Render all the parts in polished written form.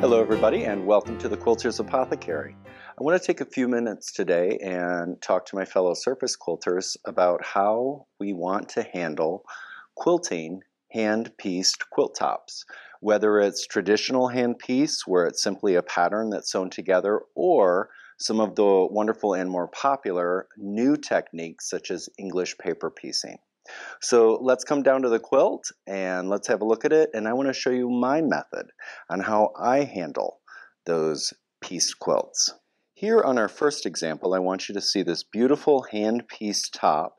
Hello everybody and welcome to the Quilter's Apothecary. I want to take a few minutes today and talk to my fellow surface quilters about how we want to handle quilting hand-pieced quilt tops. Whether it's traditional hand-piece where it's simply a pattern that's sewn together, or some of the wonderful and more popular new techniques such as English paper piecing. So let's come down to the quilt and let's have a look at it, and I want to show you my method on how I handle those pieced quilts. Here on our first example, I want you to see this beautiful hand-pieced top,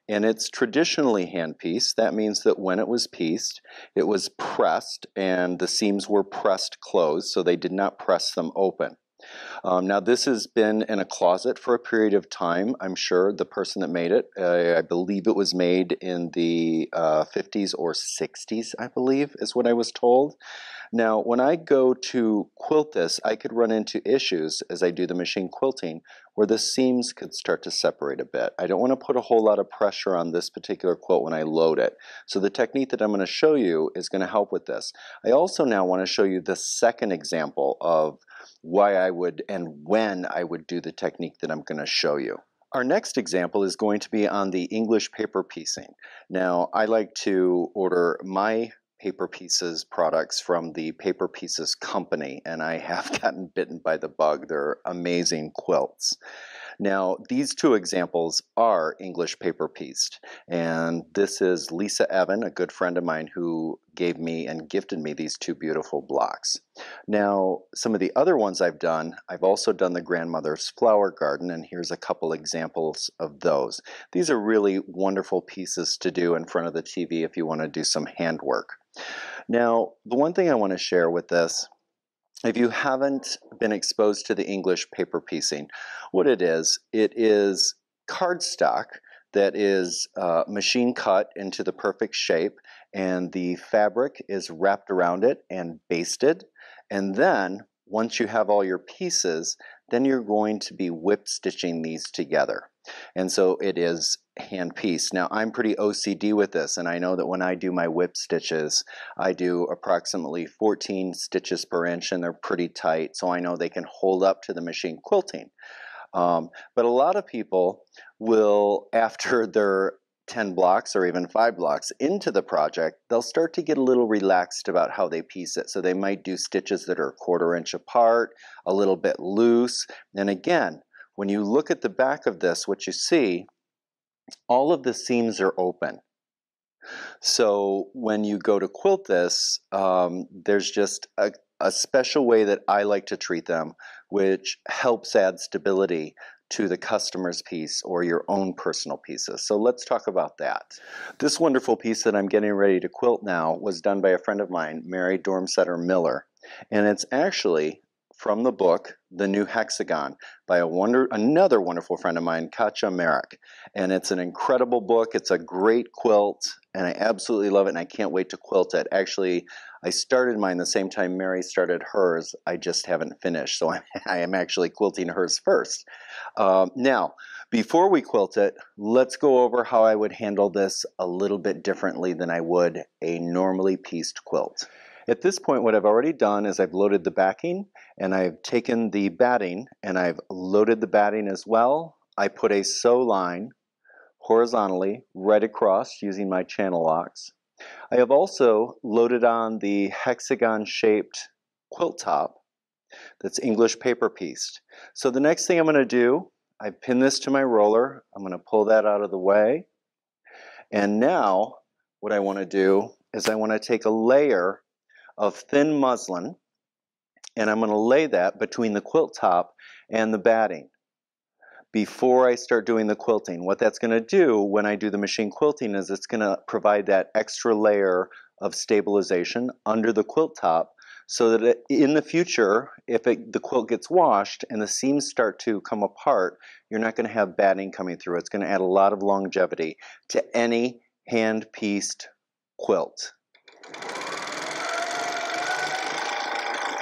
and it's traditionally hand-pieced. That means that when it was pieced, it was pressed and the seams were pressed closed, so they did not press them open. Now this has been in a closet for a period of time. I'm sure the person that made it, I believe it was made in the 50s or 60s, I believe is what I was told. Now when I go to quilt this, I could run into issues as I do the machine quilting where the seams could start to separate a bit. I don't want to put a whole lot of pressure on this particular quilt when I load it. So the technique that I'm going to show you is going to help with this. I also now want to show you the second example of why I would and when I would do the technique that I'm going to show you. Our next example is going to be on the English paper piecing. Now I like to order my paper pieces products from the Paper Pieces company, and I have gotten bitten by the bug. They're amazing quilts. Now these two examples are English paper pieced, and this is Lisa Evan, a good friend of mine, who gave me and gifted me these two beautiful blocks. Now some of the other ones I've also done the grandmother's flower garden, and here's a couple examples of those. These are really wonderful pieces to do in front of the TV if you want to do some handwork. Now the one thing I want to share with this, if you haven't been exposed to the English paper piecing, what it is cardstock that is machine cut into the perfect shape, and the fabric is wrapped around it and basted, and then once you have all your pieces, then you're going to be whip stitching these together. And so it is hand pieced. Now I'm pretty OCD with this, and I know that when I do my whip stitches, I do approximately 14 stitches per inch, and they're pretty tight, so I know they can hold up to the machine quilting. But a lot of people will, after their 10 blocks or even 5 blocks into the project, they'll start to get a little relaxed about how they piece it. So they might do stitches that are 1/4 inch apart, a little bit loose. And again, when you look at the back of this, what you see, all of the seams are open. So when you go to quilt this, there's just a special way that I like to treat them, which helps add stability to the customer's piece or your own personal pieces. So let's talk about that. This wonderful piece that I'm getting ready to quilt now was done by a friend of mine, Mary Dormsetter Miller, and it's actually from the book The New Hexagon by another wonderful friend of mine, Katja Merrick. And it's an incredible book. It's a great quilt, and I absolutely love it, and I can't wait to quilt it. Actually, I started mine the same time Mary started hers. I just haven't finished, so I am actually quilting hers first. Now, before we quilt it, let's go over how I would handle this a little bit differently than I would a normally pieced quilt. At this point, what I've already done is I've loaded the backing, and I've taken the batting and I've loaded the batting as well. I put a sew line horizontally right across using my channel locks. I have also loaded on the hexagon-shaped quilt top that's English paper pieced. So the next thing I'm going to do, I pin this to my roller. I'm going to pull that out of the way. And now what I want to do is I want to take a layer of thin muslin, and I'm going to lay that between the quilt top and the batting before I start doing the quilting. What that's going to do when I do the machine quilting is it's going to provide that extra layer of stabilization under the quilt top, so that in the future, if the quilt gets washed and the seams start to come apart, you're not going to have batting coming through. It's going to add a lot of longevity to any hand-pieced quilt.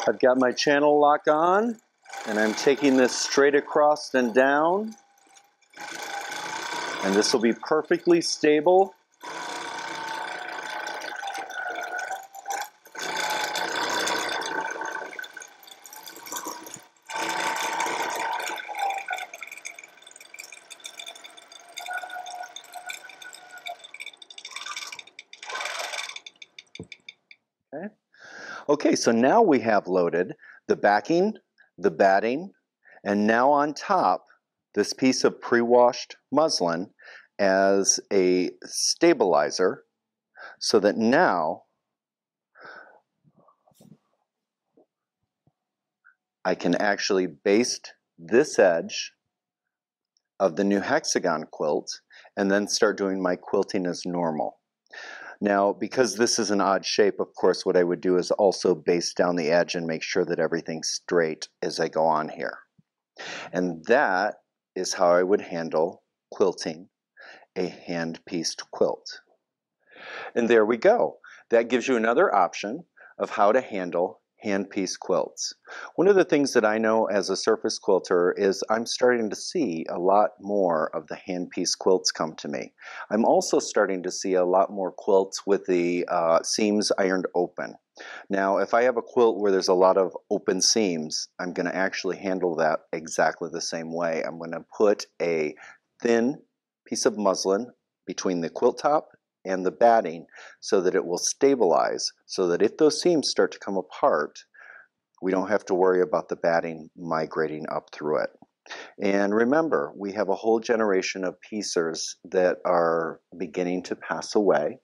I've got my channel lock on, and I'm taking this straight across and down, and this will be perfectly stable. Okay. Okay, so now we have loaded the backing, the batting, and now on top, this piece of pre-washed muslin as a stabilizer, so that now I can actually baste this edge of the new hexagon quilt and then start doing my quilting as normal. Now, because this is an odd shape, of course, what I would do is also baste down the edge and make sure that everything's straight as I go on here. And that is how I would handle quilting a hand-pieced quilt. And there we go. That gives you another option of how to handle hand-pieced quilts. One of the things that I know as a surface quilter is I'm starting to see a lot more of the hand-pieced quilts come to me. I'm also starting to see a lot more quilts with the seams ironed open. Now, if I have a quilt where there's a lot of open seams, I'm going to actually handle that exactly the same way. I'm going to put a thin piece of muslin between the quilt top and the batting so that it will stabilize, so that if those seams start to come apart, we don't have to worry about the batting migrating up through it. And remember, we have a whole generation of piecers that are beginning to pass away.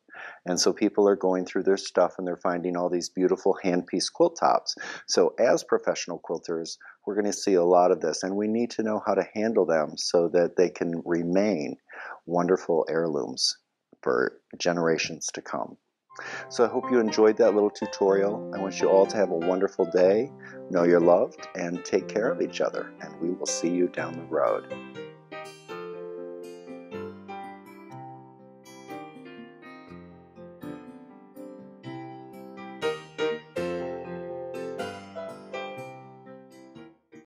And so people are going through their stuff and they're finding all these beautiful hand-pieced quilt tops. So as professional quilters, we're going to see a lot of this, and we need to know how to handle them so that they can remain wonderful heirlooms for generations to come. So I hope you enjoyed that little tutorial. I want you all to have a wonderful day. Know you're loved and take care of each other. And we will see you down the road.